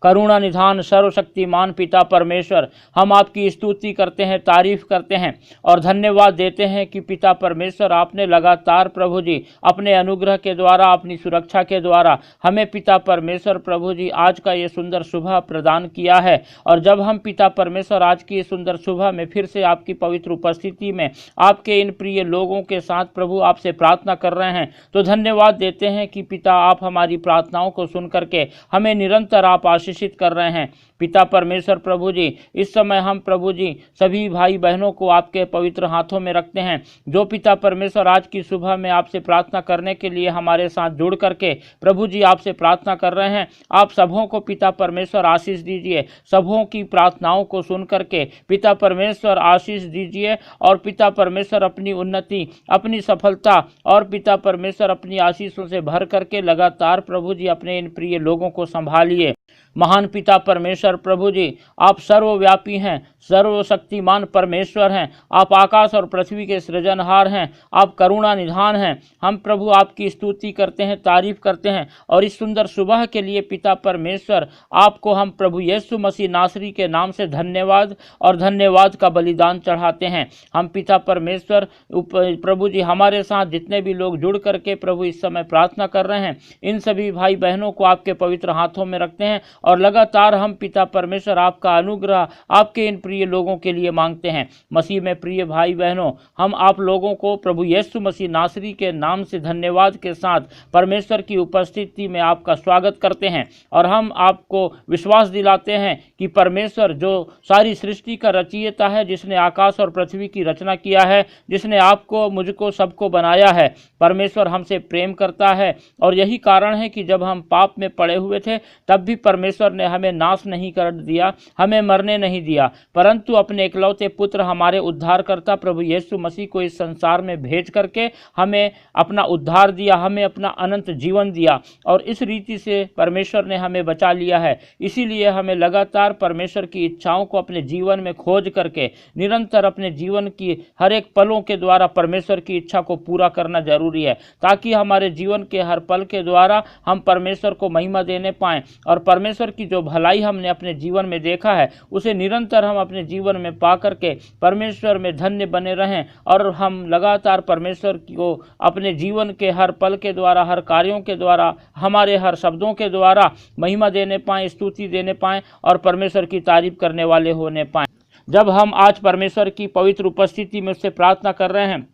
करुणा निधान सर्वशक्तिमान पिता परमेश्वर, हम आपकी स्तुति करते हैं, तारीफ करते हैं और धन्यवाद देते हैं कि पिता परमेश्वर आपने लगातार प्रभु जी अपने अनुग्रह के द्वारा, अपनी सुरक्षा के द्वारा हमें पिता परमेश्वर प्रभु जी आज का ये सुंदर सुबह प्रदान किया है। और जब हम पिता परमेश्वर आज की सुंदर सुबह में फिर से आपकी पवित्र उपस्थिति में आपके इन प्रिय लोगों के साथ प्रभु आपसे प्रार्थना कर रहे हैं, तो धन्यवाद देते हैं कि पिता आप हमारी प्रार्थनाओं को सुन करके हमें निरंतर आप आशीषित कर रहे हैं। पिता परमेश्वर प्रभु जी, इस समय हम प्रभु जी सभी भाई बहनों को आपके पवित्र हाथों में रखते हैं, जो पिता परमेश्वर आज की सुबह में आपसे प्रार्थना करने के लिए हमारे साथ जुड़ करके प्रभु जी आपसे प्रार्थना कर रहे हैं। आप सबों को पिता परमेश्वर आशीष दीजिए, सबों की प्रार्थनाओं को सुन करके पिता परमेश्वर आशीष दीजिए और पिता परमेश्वर अपनी उन्नति, अपनी सफलता और पिता परमेश्वर अपनी आशीषों से भर करके लगातार प्रभु जी अपने इन प्रिय लोगों को संभालिए। महान पिता परमेश्वर प्रभु जी, आप सर्वव्यापी हैं, सर्वशक्तिमान परमेश्वर हैं, आप आकाश और पृथ्वी के सृजनहार हैं, आप करुणा निधान हैं। हम प्रभु आपकी स्तुति करते हैं, तारीफ करते हैं और इस सुंदर सुबह के लिए पिता परमेश्वर आपको हम प्रभु यीशु मसीह नासरी के नाम से धन्यवाद और धन्यवाद का बलिदान चढ़ाते हैं। हम पिता परमेश्वर प्रभु जी हमारे साथ जितने भी लोग जुड़ करके प्रभु इस समय प्रार्थना कर रहे हैं, इन सभी भाई बहनों को आपके पवित्र हाथों में रखते हैं और लगातार हम पिता परमेश्वर आपका अनुग्रह आपके इन प्रिय लोगों के लिए मांगते हैं। मसीह में प्रिय भाई बहनों, हम आप लोगों को प्रभु यीशु मसीह नासरी के नाम से धन्यवाद के साथ परमेश्वर की उपस्थिति में आपका स्वागत करते हैं और हम आपको विश्वास दिलाते हैं कि परमेश्वर जो सारी सृष्टि का रचयिता है, जिसने आकाश और पृथ्वी की रचना किया है, जिसने आपको, मुझको, सबको बनाया है, परमेश्वर हमसे प्रेम करता है। और यही कारण है कि जब हम पाप में पड़े हुए थे तब भी परमेश्वर ने हमें नाश नहीं कर दिया, हमें मरने नहीं दिया, परंतु अपने इकलौते पुत्र हमारे उद्धारकर्ता प्रभु यीशु मसीह को इस संसार में भेज करके हमें अपना उद्धार दिया, हमें अपना अनंत जीवन दिया और इस रीति से परमेश्वर ने हमें बचा लिया है। इसीलिए हमें लगातार परमेश्वर की इच्छाओं को अपने जीवन में खोज करके निरंतर अपने जीवन की हर एक पलों के द्वारा परमेश्वर की इच्छा को पूरा करना जरूरी है, ताकि हमारे जीवन के हर पल के द्वारा हम परमेश्वर को महिमा देने पाएं और परमेश्वर की जो भलाई हमने अपने जीवन में देखा है उसे निरंतर हम अपने जीवन में पा करके परमेश्वर में धन्य बने रहें और हम लगातार परमेश्वर को अपने जीवन के हर पल के द्वारा, हर कार्यों के द्वारा, हमारे हर शब्दों के द्वारा महिमा देने पाएं, स्तुति देने पाएं और परमेश्वर की तारीफ करने वाले होने पाएं। जब हम आज परमेश्वर की पवित्र उपस्थिति में उससे प्रार्थना कर रहे हैं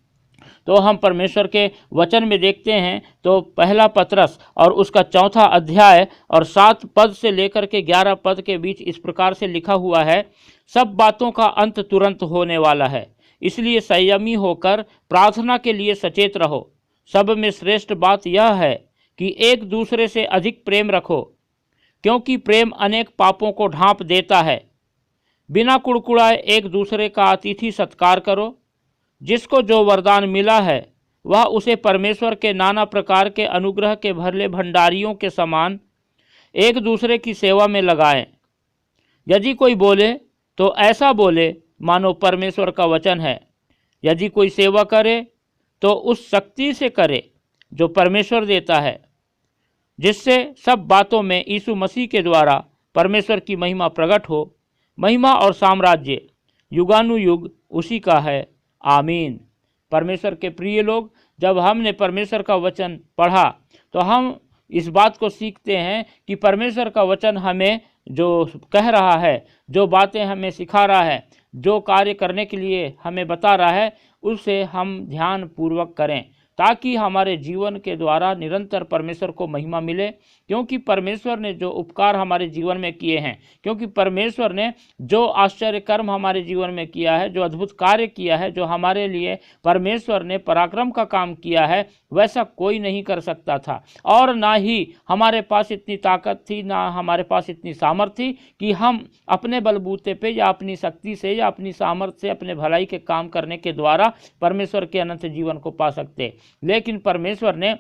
तो हम परमेश्वर के वचन में देखते हैं तो पहला पतरस और उसका 4 अध्याय और 7 पद से लेकर के 11 पद के बीच इस प्रकार से लिखा हुआ है, सब बातों का अंत तुरंत होने वाला है, इसलिए संयमी होकर प्रार्थना के लिए सचेत रहो। सब में श्रेष्ठ बात यह है कि एक दूसरे से अधिक प्रेम रखो, क्योंकि प्रेम अनेक पापों को ढांप देता है। बिना कुड़कुड़ाए एक दूसरे का अतिथि सत्कार करो। जिसको जो वरदान मिला है वह उसे परमेश्वर के नाना प्रकार के अनुग्रह के भरले भंडारियों के समान एक दूसरे की सेवा में लगाएं। यदि कोई बोले तो ऐसा बोले मानो परमेश्वर का वचन है। यदि कोई सेवा करे तो उस शक्ति से करे जो परमेश्वर देता है, जिससे सब बातों में यीशु मसीह के द्वारा परमेश्वर की महिमा प्रकट हो। महिमा और साम्राज्य युगानुयुग उसी का है, आमीन। परमेश्वर के प्रिय लोग, जब हमने परमेश्वर का वचन पढ़ा तो हम इस बात को सीखते हैं कि परमेश्वर का वचन हमें जो कह रहा है, जो बातें हमें सिखा रहा है, जो कार्य करने के लिए हमें बता रहा है, उसे हम ध्यान पूर्वक करें ताकि हमारे जीवन के द्वारा निरंतर परमेश्वर को महिमा मिले। क्योंकि परमेश्वर ने जो उपकार हमारे जीवन में किए हैं, क्योंकि परमेश्वर ने जो आश्चर्य कर्म हमारे जीवन में किया है, जो अद्भुत कार्य किया है, जो हमारे लिए परमेश्वर ने पराक्रम का काम किया है, वैसा कोई नहीं कर सकता था। और ना ही हमारे पास इतनी ताकत थी, ना हमारे पास इतनी सामर्थ्य थी कि हम अपने बलबूते पे या अपनी शक्ति से या अपनी सामर्थ्य से अपने भलाई के काम करने के द्वारा परमेश्वर के अनंत जीवन को पा सकते। लेकिन परमेश्वर ने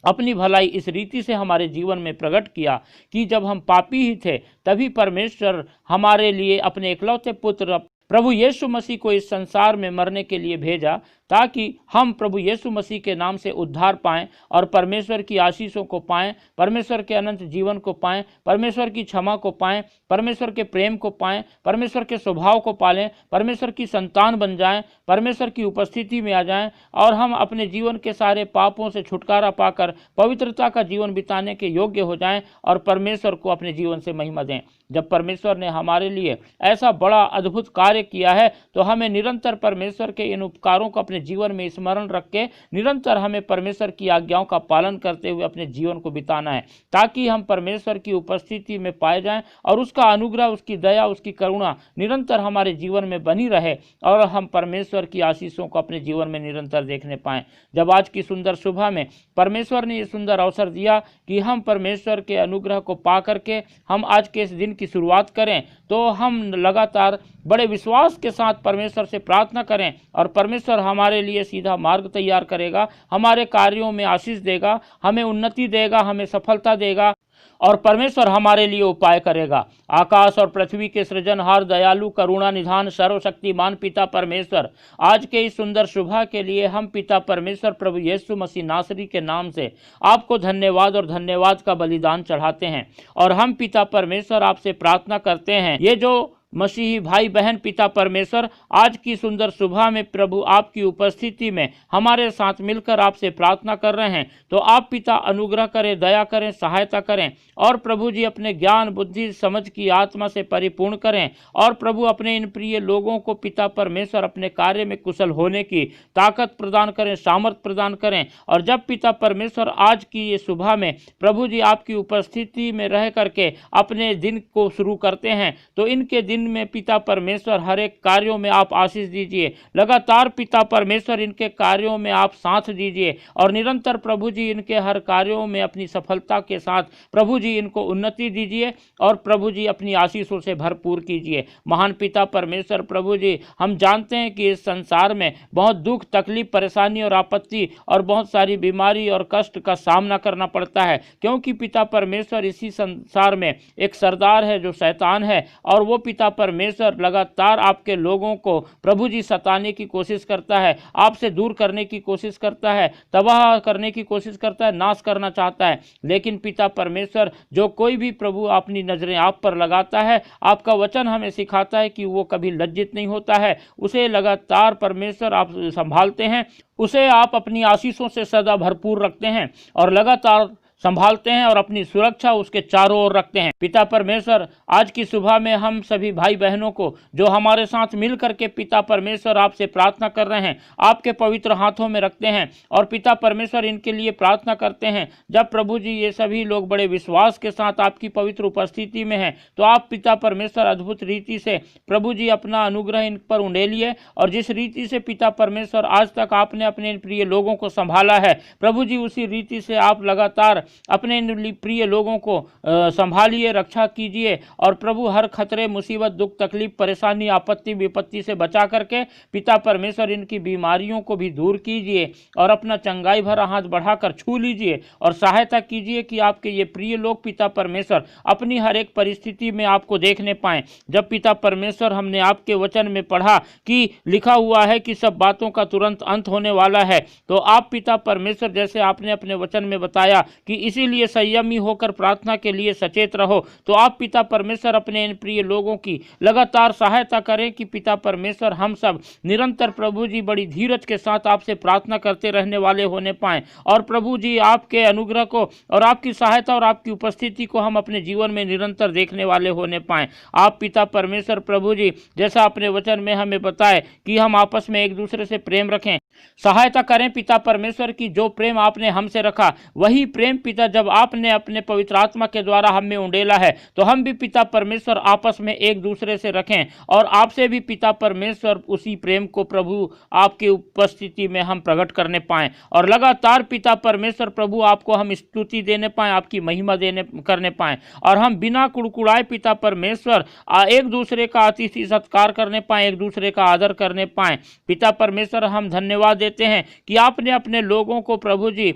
अपनी भलाई इस रीति से हमारे जीवन में प्रकट किया कि जब हम पापी ही थे तभी परमेश्वर हमारे लिए अपने इकलौते पुत्र प्रभु यीशु मसीह को इस संसार में मरने के लिए भेजा, ताकि हम प्रभु यीशु मसीह के नाम से उद्धार पाएं और परमेश्वर की आशीषों को पाएं, परमेश्वर के अनंत जीवन को पाएं, परमेश्वर की क्षमा को पाएं, परमेश्वर के प्रेम को पाएं, परमेश्वर के स्वभाव को पालें, परमेश्वर की संतान बन जाएं, परमेश्वर की उपस्थिति में आ जाएं और हम अपने जीवन के सारे पापों से छुटकारा पाकर पवित्रता का जीवन बिताने के योग्य हो जाएं और परमेश्वर को अपने जीवन से महिमा दें। जब परमेश्वर ने हमारे लिए ऐसा बड़ा अद्भुत कार्य किया है तो हमें निरंतर परमेश्वर के इन उपकारों को अपने जीवन में स्मरण रख के निरंतर हमें परमेश्वर की आज्ञाओं का पालन करते हुए अपने जीवन को बिताना है, ताकि हम परमेश्वर की उपस्थिति में पाए जाएं और उसका अनुग्रह, उसकी दया, उसकी करुणा निरंतर हमारे जीवन में बनी रहे और हम परमेश्वर की आशीषों को अपने जीवन में निरंतर देखने पाएं। जब आज की सुंदर सुबह में परमेश्वर ने ये सुंदर अवसर दिया कि हम परमेश्वर के अनुग्रह को पा करके हम आज के इस दिन की शुरुआत करें, तो हम लगातार बड़े विश्वास के साथ परमेश्वर से प्रार्थना करें और परमेश्वर हमारे लिए सीधा मार्ग तैयार करेगा, हमारे कार्यों में आशीष देगा, हमें उन्नति देगा, हमें सफलता देगा और परमेश्वर हमारे लिए उपाय करेगा। आकाश और पृथ्वी के सृजनहार, दयालु, करुणा निधान, सर्वशक्तिमान पिता परमेश्वर, आज के इस सुंदर सुबह के लिए हम पिता परमेश्वर प्रभु यीशु मसीह नासरी के नाम से आपको धन्यवाद और धन्यवाद का बलिदान चढ़ाते हैं और हम पिता परमेश्वर आपसे प्रार्थना करते हैं, ये जो मसीही भाई बहन पिता परमेश्वर आज की सुंदर सुबह में प्रभु आपकी उपस्थिति में हमारे साथ मिलकर आपसे प्रार्थना कर रहे हैं, तो आप पिता अनुग्रह करें, दया करें, सहायता करें और प्रभु जी अपने ज्ञान, बुद्धि, समझ की आत्मा से परिपूर्ण करें और प्रभु अपने इन प्रिय लोगों को पिता परमेश्वर अपने कार्य में कुशल होने की ताकत प्रदान करें, सामर्थ प्रदान करें। और जब पिता परमेश्वर आज की ये सुबह में प्रभु जी आपकी उपस्थिति में रह करके अपने दिन को शुरू करते हैं, तो इनके दिन में पिता परमेश्वर हर एक कार्यों में आप आशीष दीजिए, लगातार पिता परमेश्वर इनके कार्यों में आप साथ दीजिए और निरंतर प्रभु जी इनके हर कार्यों में अपनी सफलता के साथ प्रभु जी इनको उन्नति दीजिए और प्रभु जी अपनी आशीषों से भरपूर कीजिए। महान पिता परमेश्वर प्रभु जी, हम जानते हैं कि इस संसार में बहुत दुख, तकलीफ, परेशानी और आपत्ति और बहुत सारी बीमारी और कष्ट का सामना करना पड़ता है, क्योंकि पिता परमेश्वर इसी संसार में एक सरदार है जो शैतान है और वो पिता परमेश्वर लगातार आपके लोगों को प्रभु जी सताने की कोशिश करता है, आपसे दूर करने की कोशिश करता है, तबाह करने की कोशिश करता है, नाश करना चाहता है। लेकिन पिता परमेश्वर, जो कोई भी प्रभु अपनी नजरें आप पर लगाता है, आपका वचन हमें सिखाता है कि वो कभी लज्जित नहीं होता है, उसे लगातार परमेश्वर आप संभालते हैं, उसे आप अपनी आशीषों से सदा भरपूर रखते हैं और लगातार संभालते हैं और अपनी सुरक्षा उसके चारों ओर रखते हैं। पिता परमेश्वर, आज की सुबह में हम सभी भाई बहनों को जो हमारे साथ मिल करके पिता परमेश्वर आपसे प्रार्थना कर रहे हैं, आपके पवित्र हाथों में रखते हैं और पिता परमेश्वर इनके लिए प्रार्थना करते हैं। जब प्रभु जी ये सभी लोग बड़े विश्वास के साथ आपकी पवित्र उपस्थिति में हैं, तो आप पिता परमेश्वर अद्भुत रीति से प्रभु जी अपना अनुग्रह इन पर उंडेलिए और जिस रीति से पिता परमेश्वर आज तक आपने अपने इन प्रिय लोगों को संभाला है, प्रभु जी उसी रीति से आप लगातार अपने प्रिय लोगों को संभालिए, रक्षा कीजिए और प्रभु हर खतरे, मुसीबत, दुख, तकलीफ, परेशानी, आपत्ति, विपत्ति से बचा करके पिता परमेश्वर इनकी बीमारियों को भी दूर कीजिए और अपना चंगाई भरा हाथ बढ़ाकर छू लीजिए और सहायता कीजिए कि आपके ये प्रिय लोग पिता परमेश्वर अपनी हर एक परिस्थिति में आपको देखने पाएं। जब पिता परमेश्वर हमने आपके वचन में पढ़ा कि लिखा हुआ है कि सब बातों का तुरंत अंत होने वाला है, तो आप पिता परमेश्वर जैसे आपने अपने वचन में बताया कि इसीलिए संयमी होकर प्रार्थना के लिए सचेत रहो, तो आप पिता परमेश्वर अपने इन प्रिय लोगों की लगातार सहायता करें कि पिता परमेश्वर हम सब निरंतर प्रभु जी बड़ी धीरज के साथ आपसे प्रार्थना करते रहने वाले होने पाएं और प्रभु जी आपके अनुग्रह को और आपकी सहायता और आपकी उपस्थिति को हम अपने जीवन में निरंतर देखने वाले होने पाएं। आप पिता परमेश्वर प्रभु जी जैसा अपने वचन में हमें बताए कि हम आपस में एक दूसरे से प्रेम रखें, सहायता करें पिता परमेश्वर की जो प्रेम आपने हमसे रखा वही प्रेम पिता जब आपने अपने पवित्र आत्मा के द्वारा हम में उंडेला है, तो हम भी पिता परमेश्वर आपस में एक दूसरे से रखें और आपसे भी पिता परमेश्वर उसी प्रेम को प्रभु आपकी उपस्थिति में हम प्रकट करने पाएं और लगातार पिता परमेश्वर प्रभु आपको हम स्तुति देने पाएं, आपकी महिमा करने पाएं और हम बिना कुड़कुड़ाए पिता परमेश्वर एक दूसरे का अतिथि सत्कार करने पाएं, एक दूसरे का आदर करने पाएं। पिता परमेश्वर हम धन्यवाद देते हैं कि आपने अपने लोगों को प्रभु जी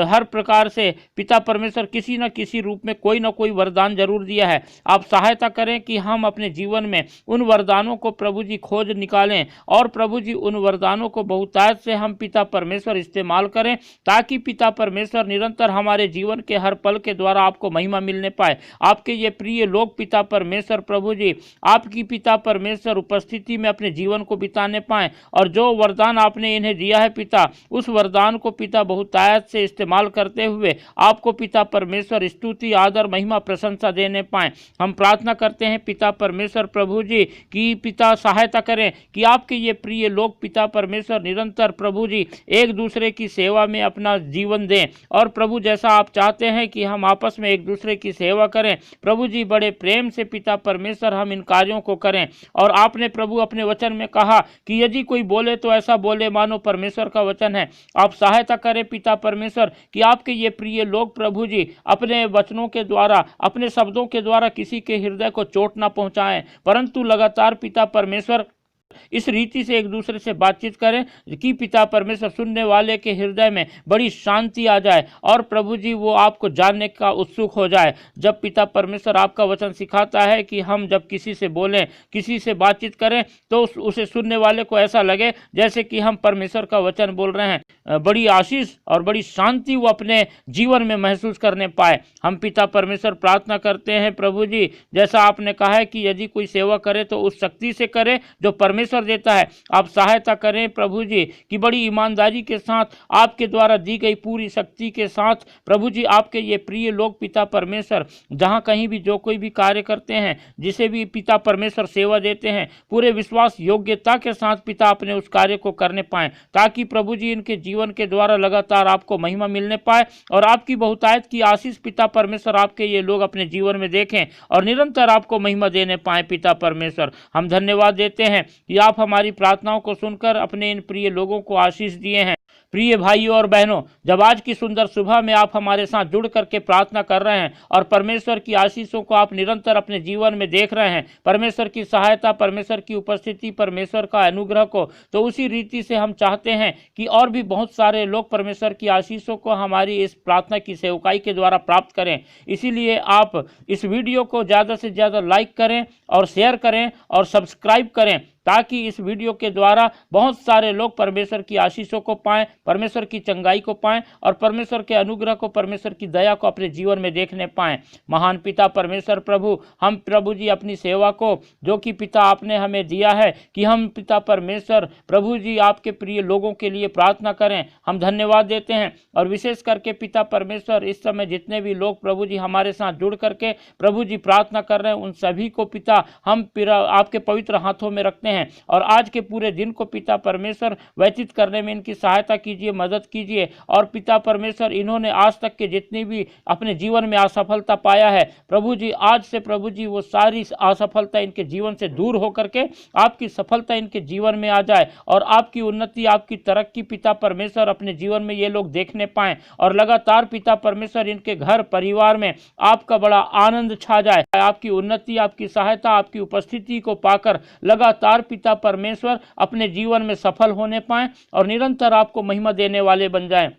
हर प्रकार से पिता परमेश्वर किसी न किसी रूप में कोई न कोई वरदान जरूर दिया है। आप सहायता करें कि हम अपने जीवन में उन वरदानों को प्रभु जी खोज निकालें और प्रभु जी उन वरदानों को बहुतायत से हम पिता परमेश्वर इस्तेमाल करें, ताकि पिता परमेश्वर निरंतर हमारे जीवन के हर पल के द्वारा आपको महिमा मिलने पाए। आपके ये प्रिय लोग पिता परमेश्वर प्रभु जी आपकी पिता परमेश्वर उपस्थिति में अपने जीवन को बिताने पाएं और जो वरदान आपने इन्हें दिया है पिता, उस वरदान को पिता बहुतायत से इस्तेमाल करते हुए आपको पिता परमेश्वर स्तुति आदर महिमा प्रशंसा देने पाएं। हम प्रार्थना करते हैं पिता परमेश्वर प्रभु जी कि पिता सहायता करें कि आपके ये प्रिय लोग पिता परमेश्वर निरंतर प्रभु जी एक दूसरे की सेवा में अपना जीवन दें और प्रभु जैसा आप चाहते हैं कि हम आपस में एक दूसरे की सेवा करें, प्रभु जी बड़े प्रेम से पिता परमेश्वर हम इन कार्यों को करें। और आपने प्रभु अपने वचन में कहा कि यदि कोई बोले तो ऐसा बोले मानो परमेश्वर का वचन है। आप सहायता करें पिता परमेश्वर कि आपके ये प्रिय लोग प्रभु जी अपने वचनों के द्वारा अपने शब्दों के द्वारा किसी के हृदय को चोट ना पहुंचाएं, परंतु लगातार पिता परमेश्वर इस रीति से एक दूसरे से बातचीत करें कि पिता परमेश्वर सुनने वाले के हृदय में बड़ी शांति आ जाए और प्रभु जी वो आपको जानने का उत्सुक हो जाए। जब पिता परमेश्वर आपका वचन सिखाता है कि हम जब किसी से बोलें, किसी से बातचीत करें तो उसे सुनने वाले को ऐसा लगे जैसे कि हम परमेश्वर का वचन बोल रहे हैं, बड़ी आशीष और बड़ी शांति वो अपने जीवन में महसूस करने पाए। हम पिता परमेश्वर प्रार्थना करते हैं प्रभु जी, जैसा आपने कहा है कि यदि कोई सेवा करे तो उस शक्ति से करे जो परमेश्वर देता है। आप सहायता करें प्रभु जी कि बड़ी ईमानदारी के साथ आपके द्वारा दी गई पूरी शक्ति के साथ प्रभु जी आपके ये प्रिय लोग पिता परमेश्वर जहां कहीं भी जो कोई भी कार्य करते हैं, जिसे भी पिता परमेश्वर सेवा देते हैं, पूरे विश्वास योग्यता के साथ पिता अपने उस कार्य को करने पाएं, ताकि प्रभु जी इनके जीवन के द्वारा लगातार आपको महिमा मिलने पाए और आपकी बहुतायत की आशीष पिता परमेश्वर आपके ये लोग अपने जीवन में देखें और निरंतर आपको महिमा देने पाए। पिता परमेश्वर हम धन्यवाद देते हैं कि आप हमारी प्रार्थनाओं को सुनकर अपने इन प्रिय लोगों को आशीष दिए हैं। प्रिय भाइयों और बहनों, जब आज की सुंदर सुबह में आप हमारे साथ जुड़ करके प्रार्थना कर रहे हैं और परमेश्वर की आशीषों को आप निरंतर अपने जीवन में देख रहे हैं, परमेश्वर की सहायता, परमेश्वर की उपस्थिति, परमेश्वर का अनुग्रह को, तो उसी रीति से हम चाहते हैं कि और भी बहुत सारे लोग परमेश्वर की आशीषों को हमारी इस प्रार्थना की सेवकाई के द्वारा प्राप्त करें। इसीलिए आप इस वीडियो को ज़्यादा से ज़्यादा लाइक करें और शेयर करें और सब्सक्राइब करें, ताकि इस वीडियो के द्वारा बहुत सारे लोग परमेश्वर की आशीषों को पाएं, परमेश्वर की चंगाई को पाएं और परमेश्वर के अनुग्रह को, परमेश्वर की दया को अपने जीवन में देखने पाएं। महान पिता परमेश्वर प्रभु, हम प्रभु जी अपनी सेवा को जो कि पिता आपने हमें दिया है कि हम पिता परमेश्वर प्रभु जी आपके प्रिय लोगों के लिए प्रार्थना करें, हम धन्यवाद देते हैं। और विशेष करके पिता परमेश्वर इस समय जितने भी लोग प्रभु जी हमारे साथ जुड़ करके प्रभु जी प्रार्थना कर रहे हैं, उन सभी को पिता हम आपके पवित्र हाथों में रखते हैं और आज के पूरे दिन को पिता परमेश्वर व्यतीत करने में इनकी सहायता कीजिए, मदद कीजिए। और पिता परमेश्वर इन्होंने आज तक के जितनी भी अपने जीवन में असफलता पाया है, प्रभु जी आज से प्रभु जी वो सारी असफलता इनके जीवन से दूर होकर के आपकी सफलता इनके जीवन में आ जाए और आपकी उन्नति, आपकी तरक्की पिता परमेश्वर अपने जीवन में ये लोग देखने पाएं और लगातार पिता परमेश्वर इनके घर परिवार में आपका बड़ा आनंद छा जाए। आपकी उन्नति, आपकी सहायता, आपकी उपस्थिति को पाकर लगातार पिता परमेश्वर अपने जीवन में सफल होने पाएं और निरंतर आपको महिमा देने वाले बन जाएं।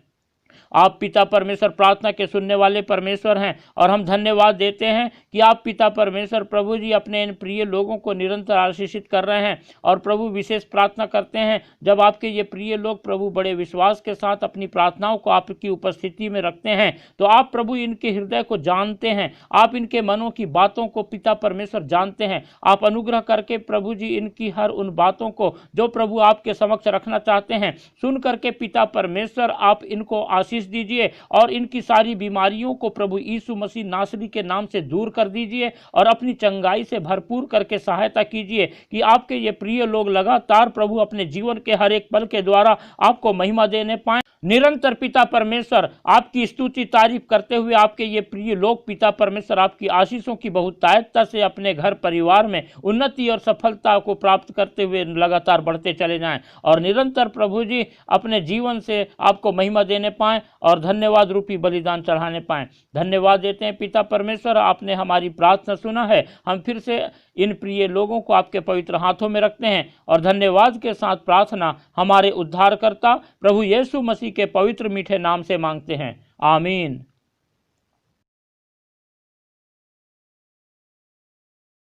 आप पिता परमेश्वर प्रार्थना के सुनने वाले परमेश्वर हैं और हम धन्यवाद देते हैं कि आप पिता परमेश्वर प्रभु जी अपने इन प्रिय लोगों को निरंतर आशीषित कर रहे हैं। और प्रभु विशेष प्रार्थना करते हैं जब आपके ये प्रिय लोग प्रभु बड़े विश्वास के साथ अपनी प्रार्थनाओं को आपकी उपस्थिति में रखते हैं, तो आप प्रभु इनके हृदय को जानते हैं, आप इनके मनों की बातों को पिता परमेश्वर जानते हैं। आप अनुग्रह करके प्रभु जी इनकी हर उन बातों को जो प्रभु आपके समक्ष रखना चाहते हैं सुन करके पिता परमेश्वर आप इनको आशीष दीजिए और इनकी सारी बीमारियों को प्रभु यीशु मसीह नासरी के नाम से दूर कर दीजिए और अपनी चंगाई से भरपूर करके सहायता कीजिए कि आपके ये प्रिय लोग लगातार प्रभु अपने जीवन के हर एक पल के द्वारा आपको महिमा देने पाएं। निरंतर पिता परमेश्वर आपकी स्तुति तारीफ करते हुए आपके ये प्रिय लोग पिता परमेश्वर आपकी आशीषों की बहुतायतता से अपने घर परिवार में उन्नति और सफलता को प्राप्त करते हुए लगातार बढ़ते चले जाएं और निरंतर प्रभु जी अपने जीवन से आपको महिमा देने पाएं और धन्यवाद रूपी बलिदान चढ़ाने पाएं। धन्यवाद देते हैं पिता परमेश्वर, आपने हमारी प्रार्थना सुना है। हम फिर से इन प्रिय लोगों को आपके पवित्र हाथों में रखते हैं और धन्यवाद के साथ प्रार्थना हमारे उद्धारकर्ता प्रभु यीशु मसीह के पवित्र मीठे नाम से मांगते हैं, आमीन।